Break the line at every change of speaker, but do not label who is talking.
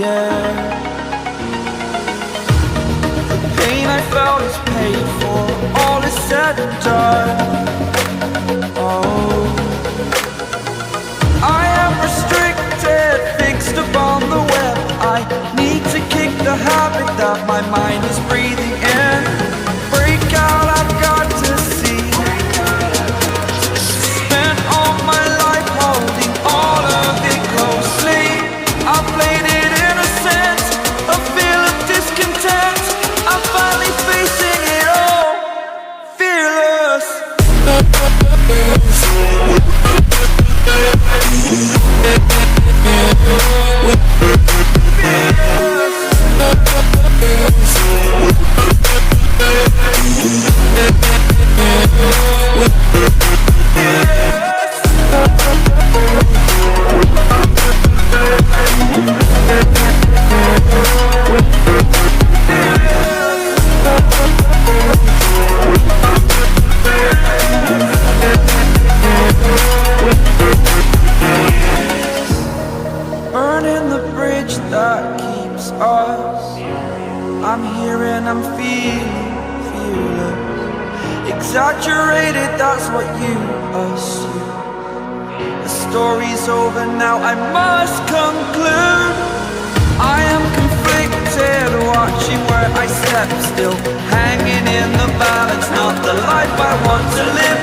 air. The pain I felt is paid for, all is said and done. Oh, I am restricted, fixed upon the web. I need to kick the habit that my mind is breathing in. Break out, I've got to see. Spent all my life holding all of it closely. I played it innocent, a feel of discontent. I'm finally facing it all, fearless. Burning the bridge that keeps us. I'm here and I'm feeling fearless. Exaggerated, that's what you assume. The story's over now, I must conclude. I am conflicted, watching where I step still, hanging in the balance, not the life I want to live.